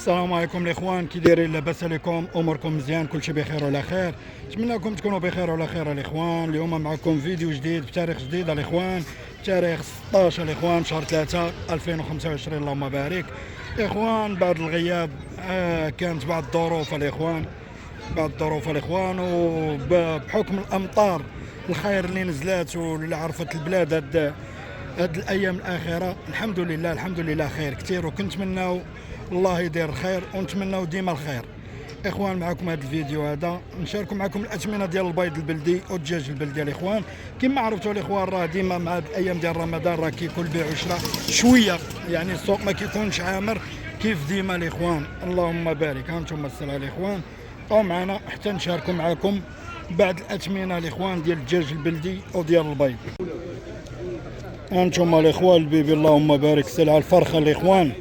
السلام عليكم الاخوان، كي دايرين؟ لاباس عليكم؟ اموركم مزيان؟ كلشي بخير وعلى خير؟ نتمنىكم تكونوا بخير وعلى خير الاخوان. اليوم معكم فيديو جديد بتاريخ جديد الاخوان، تاريخ 16 الاخوان شهر 3 2025. اللهم بارك الاخوان. بعد الغياب كانت بعض الظروف الاخوان، وبحكم الامطار الخير اللي نزلات واللي عرفت البلاد هاد الايام الاخيره، الحمد لله خير كثير، وكنتمناو الله يدير الخير ونتمناو ديما الخير. اخوان معكم هذا الفيديو هذا نشارك معكم الاثمنه ديال البيض البلدي والدجاج البلدي الاخوان. كما عرفتوا الاخوان، راه ديما مع الايام ديال رمضان راه كيكون بيع وشراء شويه، يعني السوق ما كيكونش عامر كيف ديما الاخوان. اللهم بارك. هانتم السلعه الاخوان، بقاو معنا حتى نشاركوا معكم بعد الاثمنه الاخوان ديال الدجاج البلدي وديال البيض. هانتم الاخوان البيبي، اللهم بارك، سلعه الفرخه الاخوان.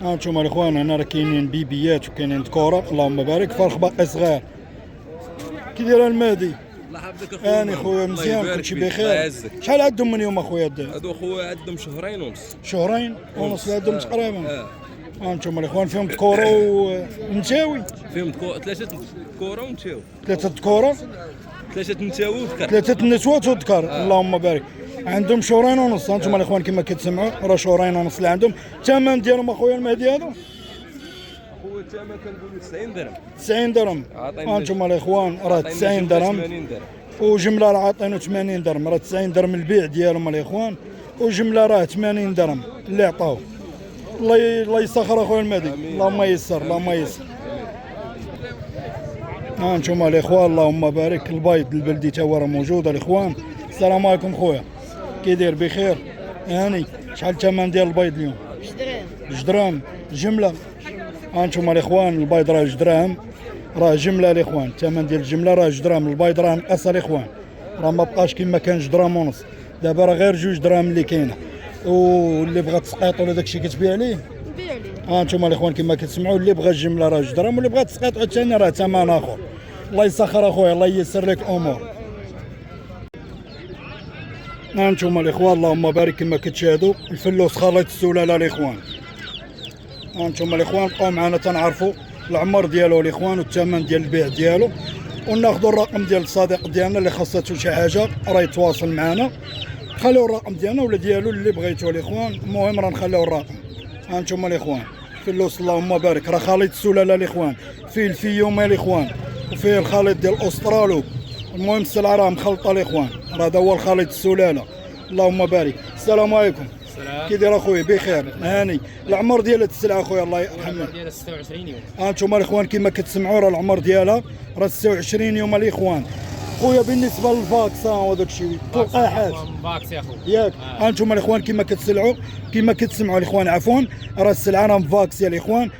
هانتوما الاخوان، هنا راه كاينين بيبيات وكاينين ذكورة، اللهم بارك. فرخ باقي صغير. كي داير المهدي؟ الله يحفظك اخويا. خويا مزيان؟ كلشي بخير؟ شحال عندهم من يوم اخويا؟ هادو خويا عندهم شهرين ونص. شهرين ونص عندهم تقريبا. هانتوما الاخوان فيهم ذكورة ونتاوي؟ فيهم ثلاثة ذكورة ونتاوي. ثلاثة ذكورة، ثلاثة نتاوي وذكر. ثلاثة نسوات وذكر. اللهم بارك. عندهم شهرين ونص. هانتوما الاخوان كما كتسمعوا راه شهرين ونص اللي عندهم. الثمن ديالهم اخويا المهدي هذا؟ خويا الثمن كنقولوا 90 درهم. 90 درهم. هانتوما الاخوان راه 90 درهم، وجمله راه عاطينو 80 درهم. راه 90 درهم البيع ديالهم الاخوان، وجمله راه 80 درهم اللي عطاو. الله يسخر اخويا المهدي. اللهم يسر. هانتوما الاخوان اللهم بارك. البيض البلدي تا هو راه موجود الاخوان. السلام عليكم خويا، كي داير؟ بخير؟ هاني. شحال الثمن ديال البيض اليوم؟ 2 دراهم جمله. هانتوما الاخوان البيض راه 2 دراهم، راه جمله الاخوان. الثمن ديال الجمله راه 2 دراهم. البيض راه نقص الاخوان، راه ما بقاش كما كان 2 دراهم ونص. دابا راه غير 2 دراهم اللي كاينه، واللي بغى تسقيط ولا داكشي كتبيع ليه. هانتوما الاخوان كما كتسمعوا، اللي بغى الجمله راه 2 دراهم، واللي بغى تسقيط عاوتاني راه ثمن اخر. الله يسخر اخويا، الله ييسر لك الامور. هانتوما الاخوان اللهم بارك كما كتشاهدوا الفلوس خليط السلاله الاخوان. هانتوما الاخوان بقاو معنا تنعرفوا العمر ديالو الاخوان والثمن ديال البيع ديالو، وناخذوا الرقم ديال الصديق ديالنا اللي خاصته شي حاجه راه يتواصل معنا. خليو الرقم ديالنا ولا ديالو اللي بغيتو الاخوان، المهم راه نخليو الرقم. هانتوما الاخوان فلوس اللهم بارك، راه خليط السلاله الاخوان، فيه الفيوم الاخوان، وفيه الخليط ديال الاسترالو. المهم السلعه راه مخلطه الاخوان، راه هذا هو الخليط السلاله. اللهم بارك. السلام عليكم. كي داير اخويا؟ بخير؟ هاني. العمر ديال هاد السلعه اخويا الله يرحمه؟ العمر ديالها 26 يوم. هانتوما الاخوان كما كتسمعوا راه العمر ديالها راه 26 يوم الاخوان. خويا بالنسبه للفاكسان وداك الشيء تلقاحات فاكس يا خويا ياك. هانتوما الاخوان كما كتسمعوا الاخوان عفوا، راه السلعه راه مفاكس يا الاخوان.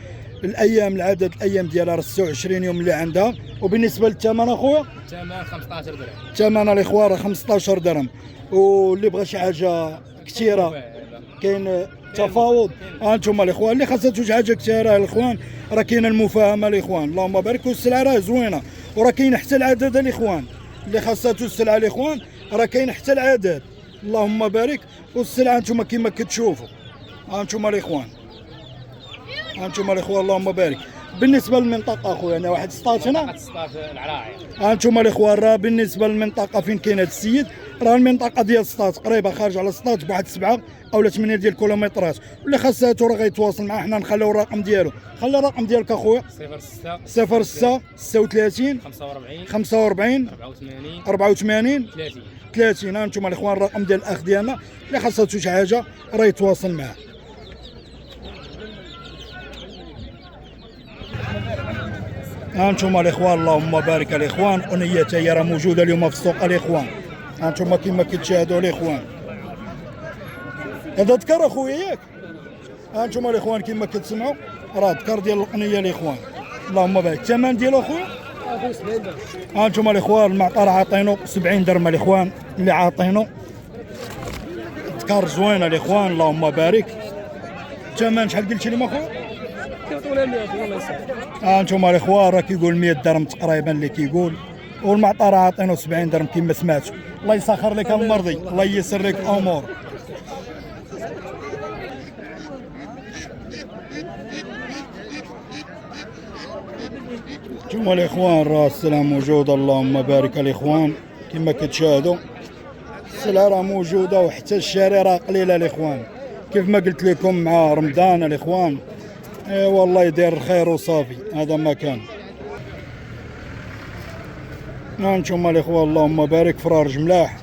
الايام العدد الايام ديالها راه 26 يوم اللي عندها. وبالنسبه للثمن اخويا؟ الثمن 15 درهم. الثمن الاخوان راه 15 درهم، واللي بغى شي حاجه كثيره كاين تفاوض. هانتوما الاخوان اللي خاصها شي حاجه كثيره الاخوان راه كاينه المفاهمه الاخوان. اللهم بارك. والسلعه راه زوينه، وراه كاين حتى العدد الاخوان اللي خاصها السلعه الاخوان، راه كاين حتى العدد. اللهم بارك. والسلعه هانتوما كما كتشوفوا. هانتوما الاخوان اللهم بارك. بالنسبه للمنطقه اخويا انا واحد سطاط هنا. سطاط العراعي. هانتوما الاخوان راه بالنسبه للمنطقه فين كاين هذا السيد، راه المنطقه ديال سطاط قريبه خارج على سطاط بواحد 7 أو 8 ديال الكيلومترات. واللي خاصها راه غيتواصل معنا، حنا نخليو الرقم ديالو. خلي الرقم ديالك اخويا. 06 36 45 84 30. هانتوما الاخوان الرقم ديال الاخ ديالنا، اللي خاصها شي حاجه راه يتواصل معاه. هانتوما الاخوان اللهم بارك الاخوان. انيه هي راه موجوده اليوم في السوق الاخوان. هانتوما كما كتشاهدوا الاخوان. هذا ذكر اخويا ياك؟ هانتوما الاخوان كما كتسمعوا راه ذكر ديال القنيه الاخوان. اللهم بارك. الثمن ديالو اخويا؟ هانتوما الاخوان المعطى عاطينو 70 درهم الاخوان اللي عاطينو. ذكر زوينه الاخوان اللهم بارك. الثمن شحال قلتي لي اخويا؟ كيعطونا 100 والله يسر. هانتوما الاخوان راه كيقول 100 درهم تقريبا اللي كيقول، والمعطى راه عاطينو 70 درهم كما سمعتوا. الله يسخر لك المرضي، الله ييسر لك الامور. نتوما الاخوان راه السلعه موجوده، اللهم بارك الاخوان. كما كتشاهدوا السلعه راه موجوده، وحتى الشاري راه قليله الاخوان. كيف ما قلت لكم مع رمضان الاخوان، والله يدير الخير وصافي، هذا ما كان. نتوما الاخوان اللهم بارك، فرارج ملاح.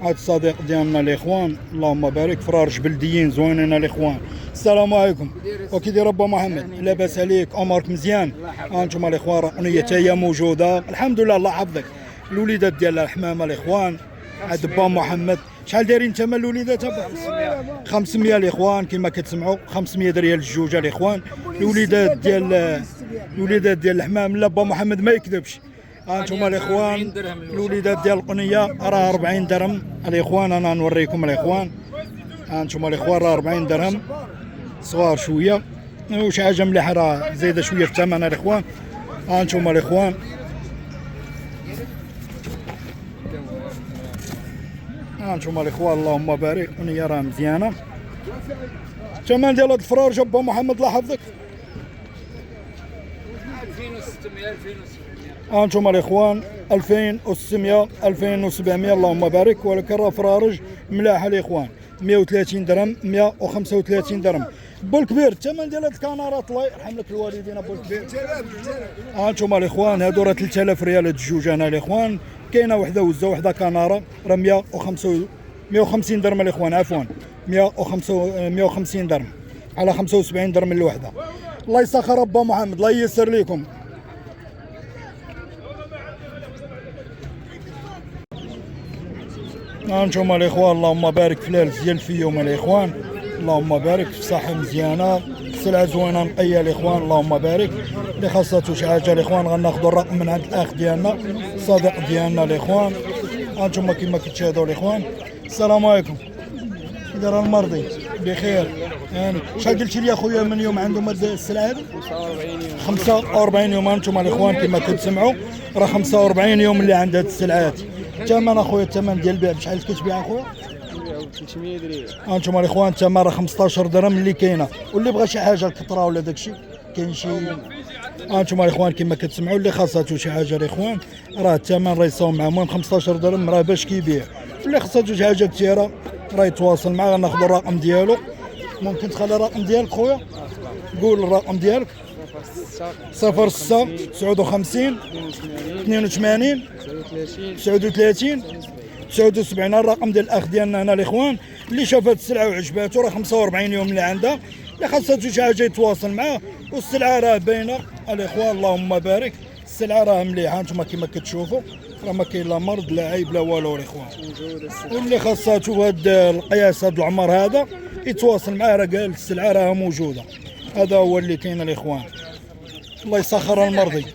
هاد الصديق ديالنا الاخوان اللهم بارك، فرارج بلديين زوينين الاخوان. السلام عليكم، وكي داير با محمد؟ لاباس عليك؟ امورك مزيان؟ هانتوما الاخوان راه قنيه حتى هي موجوده الحمد لله، الله يحفظك. الوليدات ديال الحمامه الاخوان عند با محمد. شحال دايرين ثمن الوليدات؟ 500 الاخوان كما كتسمعوا، 500 ريال الجوجه الاخوان. الوليدات ديال الحمام لا با محمد ما يكذبش. هانتوما الاخوان الوليدات ديال القنيه راه 40 درهم الاخوان. انا نوريكم الاخوان، هانتوما الاخوان راه 40 درهم، صغار شويه وشي حاجه مليحه، راه زايده شويه في الثمن الاخوان. هانتوما الاخوان هانتوما الاخوان اللهم بارك، قنيه راه مزيانه. الثمن ديال هاد الفرارج با محمد الله يحفظك 2600 هانتوما الاخوان 2600 2700 اللهم بارك. ولكن راه فرارج ملاحه الاخوان، 130 درهم 135 درهم. بولكبير الثمن ديال هاد الكنارات الله يرحم لك الوالدين بولكبير. هانتوما الاخوان هادو راه 3000 ريال هاد الجوج هنا الاخوان. كاينه وحده وزه وحده كناره راه 150 درهم الاخوان، عفوا 150 درهم على 75 درهم الوحده. الله يسخر با محمد، الله ييسر لكم. هانتوما الاخوان اللهم بارك في لالف ديال الفيوم الاخوان، اللهم بارك في صحه مزيانه، سلعه زوينه نقيه الاخوان اللهم بارك. اللي خاصاتو شي حاجه الاخوان غناخذوا الرقم من عند الاخ ديالنا الصديق ديالنا الاخوان. هانتوما كما كتشاهدوا الاخوان. السلام عليكم، كي داير المرضي؟ بخير يعني. شحال قلتي لي اخويا من يوم عندهم هاد السلعه هادي؟ 45 يوم. هانتوما الاخوان كما كتسمعوا راه 45 يوم اللي عند هاد السلعات. الثمن اخويا، الثمن ديال البيع بشحال كتبيع اخويا؟ 300 درهم. هانتوما الاخوان الثمن راه 15 درهم اللي كاينه، واللي بغى شي حاجه الكطره ولا داكشي كاين شي. هانتوما الاخوان كما كتسمعوا اللي خاصاتو شي حاجه الاخوان راه الثمن راه يصاوب معاه، المهم 15 درهم راه باش كيبيع. اللي خاصاتو شي حاجه كثيره راه يتواصل معاه، غناخذ الرقم ديالو. ممكن تخلي الرقم ديالك خويا؟ قول الرقم ديالك. 06 59 82 39 79. الرقم ديال الاخ ديالنا هنا الاخوان اللي شاف هاد السلعه وعجباتو، راه 45 يوم اللي عندها. اللي خاصاتو شي حاجه يتواصل معاه، والسلعه راه باينه الاخوان اللهم بارك. السلعه راه مليحه، انتم كما كتشوفوا راه ما كاين لا مرض لا عيب لا والو الاخوان. واللي خاصاتو هاد القياس هاد العمر هذا يتواصل معاه، راه قال السلعه راه موجوده. هذا هو اللي كاين الاخوان. الله يسخر المرضي.